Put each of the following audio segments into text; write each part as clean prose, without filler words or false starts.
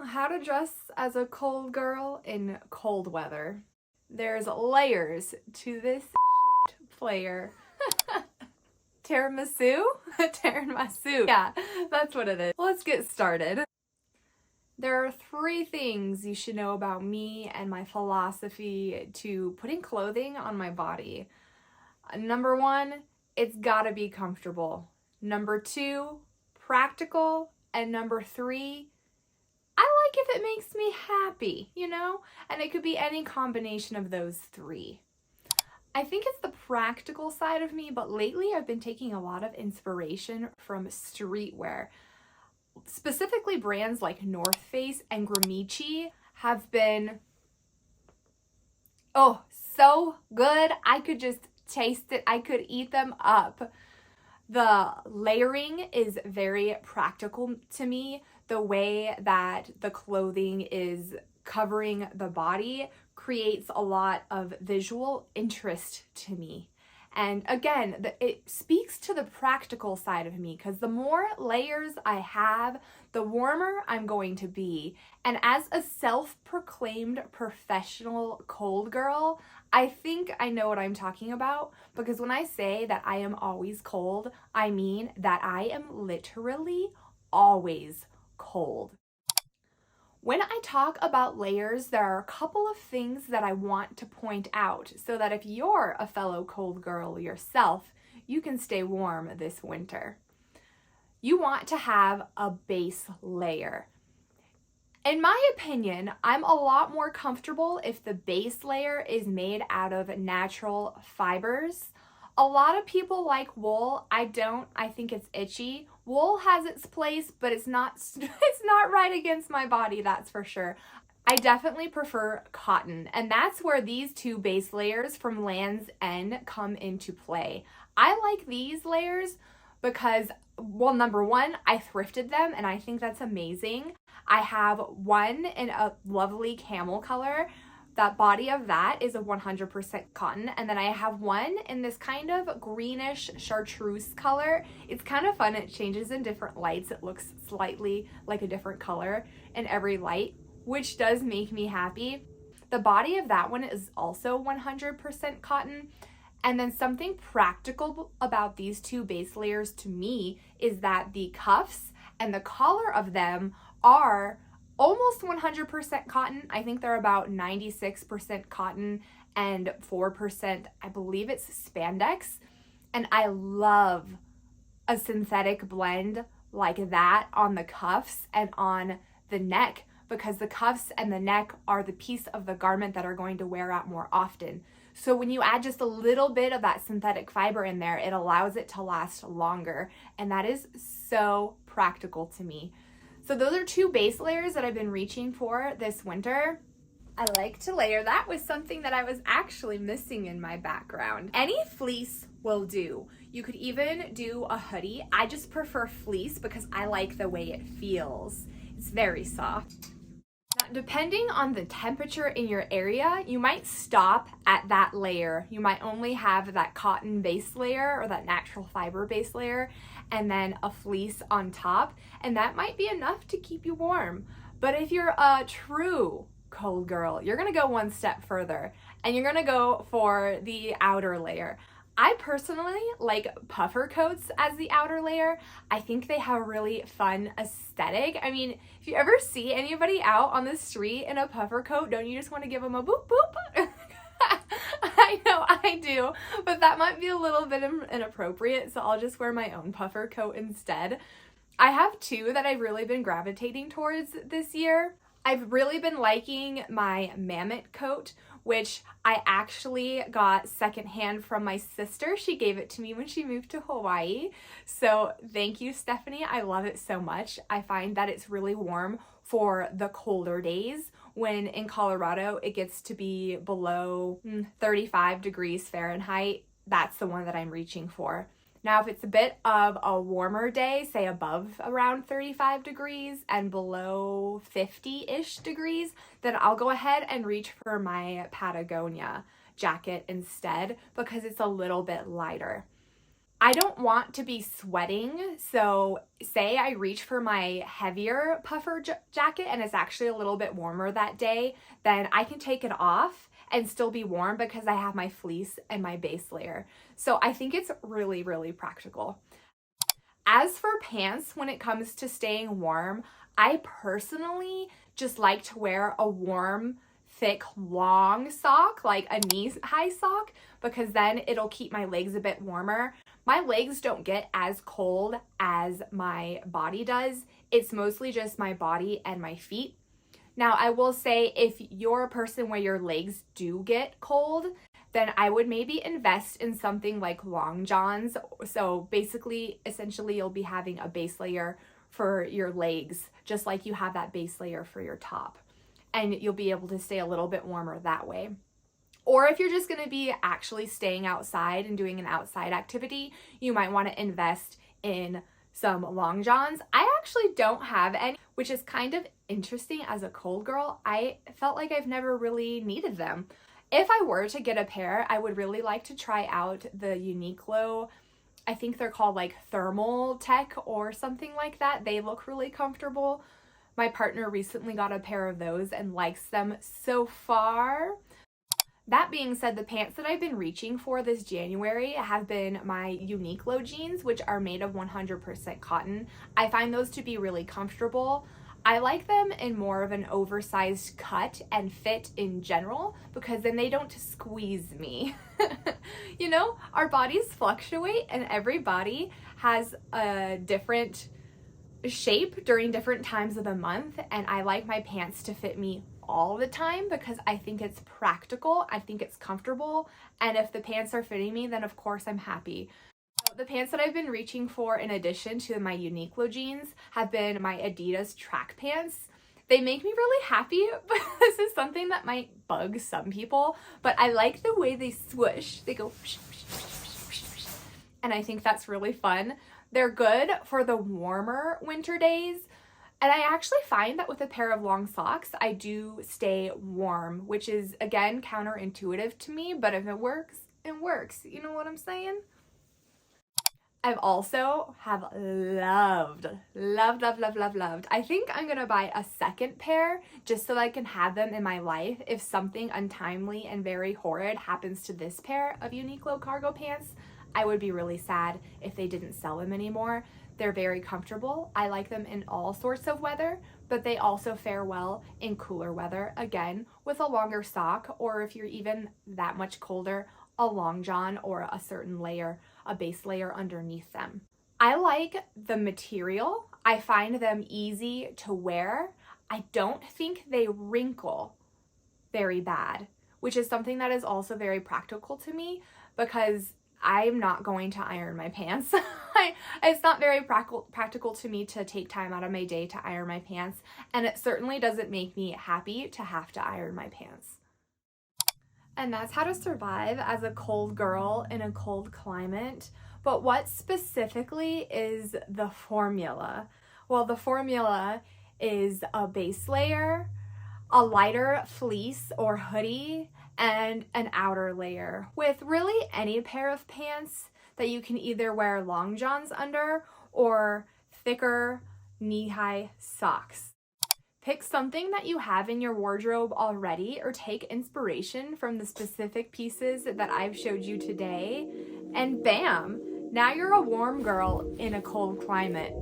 How to dress as a cold girl in cold weather. There's layers to this player. Tiramisu? Tiramisu. Yeah, that's what it is. Let's get started. There are 3 things you should know about me and my philosophy to putting clothing on my body. Number 1, it's gotta be comfortable. Number 2, practical. And number 3, I like if it makes me happy, And it could be any combination of those 3. I think it's the practical side of me, but lately I've been taking a lot of inspiration from streetwear. Specifically, brands like North Face and Gramici have been, so good. I could just taste it. I could eat them up. The layering is very practical to me. The way that the clothing is covering the body creates a lot of visual interest to me. And again, it speaks to the practical side of me because the more layers I have, the warmer I'm going to be. And as a self-proclaimed professional cold girl, I think I know what I'm talking about, because when I say that I am always cold, I mean that I am literally always cold. When I talk about layers, there are a couple of things that I want to point out so that if you're a fellow cold girl yourself, you can stay warm this winter. You want to have a base layer. In my opinion, I'm a lot more comfortable if the base layer is made out of natural fibers. A lot of people like wool. I don't. I think it's itchy. Wool has its place, but it's not right against my body, that's for sure. I definitely prefer cotton, and that's where these 2 base layers from Land's End come into play. I like these layers because, well, number 1, I thrifted them, and I think that's amazing. I have one in a lovely camel color. That body of that is a 100% cotton. And then I have one in this kind of greenish chartreuse color. It's kind of fun. It changes in different lights. It looks slightly like a different color in every light, which does make me happy. The body of that one is also 100% cotton. And then something practical about these 2 base layers to me is that the cuffs and the collar of them are almost 100% cotton. I think they're about 96% cotton and 4%, I believe it's spandex. And I love a synthetic blend like that on the cuffs and on the neck, because the cuffs and the neck are the piece of the garment that are going to wear out more often. So when you add just a little bit of that synthetic fiber in there, it allows it to last longer. And that is so practical to me. So those are 2 base layers that I've been reaching for this winter. I like to layer that with something that I was actually missing in my background. Any fleece will do. You could even do a hoodie. I just prefer fleece because I like the way it feels. It's very soft. Now, depending on the temperature in your area, you might stop at that layer. You might only have that cotton base layer or that natural fiber base layer and then a fleece on top, and that might be enough to keep you warm. But if you're a true cold girl, you're gonna go one step further and you're gonna go for the outer layer. I personally like puffer coats as the outer layer. I think they have a really fun aesthetic. I mean, if you ever see anybody out on the street in a puffer coat, don't you just want to give them a boop boop? I know I do, but that might be a little bit inappropriate, so I'll just wear my own puffer coat instead. I have 2 that I've really been gravitating towards this year. I've really been liking my mammoth coat, which I actually got secondhand from my sister. She gave it to me when she moved to Hawaii. So thank you, Stephanie. I love it so much. I find that it's really warm for the colder days when in Colorado it gets to be below 35 degrees Fahrenheit. That's the one that I'm reaching for. Now, if it's a bit of a warmer day, say above around 35 degrees and below 50-ish degrees, then I'll go ahead and reach for my Patagonia jacket instead because it's a little bit lighter. I don't want to be sweating, so say I reach for my heavier puffer jacket and it's actually a little bit warmer that day, then I can take it off and still be warm because I have my fleece and my base layer. So I think it's really, really practical. As for pants, when it comes to staying warm, I personally just like to wear a warm, thick, long sock, like a knee-high sock, because then it'll keep my legs a bit warmer. My legs don't get as cold as my body does. It's mostly just my body and my feet. Now, I will say if you're a person where your legs do get cold, then I would maybe invest in something like long johns. So basically, essentially, you'll be having a base layer for your legs, just like you have that base layer for your top. And you'll be able to stay a little bit warmer that way. Or if you're just going to be actually staying outside and doing an outside activity, you might want to invest in some long johns. I actually don't have any, which is kind of interesting as a cold girl. I felt like I've never really needed them. If I were to get a pair, I would really like to try out the Uniqlo, I think they're called like thermal tech or something like that. They look really comfortable. My partner recently got a pair of those and likes them so far. That being said, the pants that I've been reaching for this January have been my Uniqlo jeans, which are made of 100% cotton. I find those to be really comfortable. I like them in more of an oversized cut and fit in general because then they don't squeeze me. You know, our bodies fluctuate and every body has a different shape during different times of the month, and I like my pants to fit me all the time because I think it's practical, I think it's comfortable, and if the pants are fitting me, then of course I'm happy. So the pants that I've been reaching for in addition to my Uniqlo jeans have been my Adidas track pants. They make me really happy, but this is something that might bug some people, but I like the way they swoosh. They go and I think that's really fun. They're good for the warmer winter days. And I actually find that with a pair of long socks, I do stay warm, which is, again, counterintuitive to me, but if it works, it works. You know what I'm saying? I've also have loved. I think I'm going to buy a second pair just so I can have them in my life if something untimely and very horrid happens to this pair of Uniqlo cargo pants. I would be really sad if they didn't sell them anymore. They're very comfortable. I like them in all sorts of weather, but they also fare well in cooler weather, again, with a longer sock, or if you're even that much colder, a long john or a certain layer, a base layer underneath them. I like the material. I find them easy to wear. I don't think they wrinkle very bad, which is something that is also very practical to me because I'm not going to iron my pants. It's not very practical to me to take time out of my day to iron my pants, and it certainly doesn't make me happy to have to iron my pants. And that's how to survive as a cold girl in a cold climate. But what specifically is the formula? Well, the formula is a base layer, a lighter fleece or hoodie, and an outer layer with really any pair of pants that you can either wear long johns under or thicker knee-high socks. Pick something that you have in your wardrobe already or take inspiration from the specific pieces that I've showed you today, and bam, now you're a warm girl in a cold climate.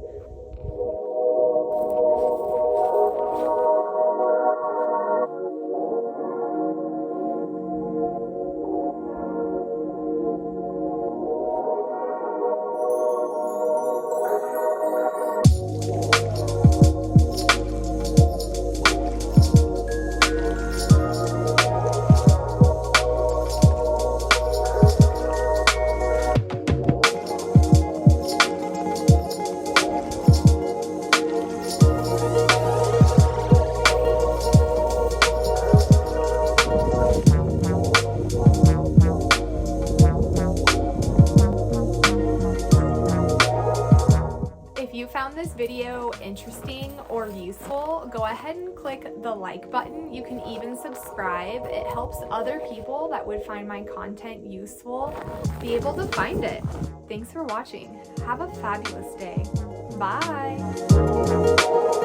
useful, go ahead and click the like button. You can even subscribe. It helps other people that would find my content useful be able to find it. Thanks for watching. Have a fabulous day. Bye.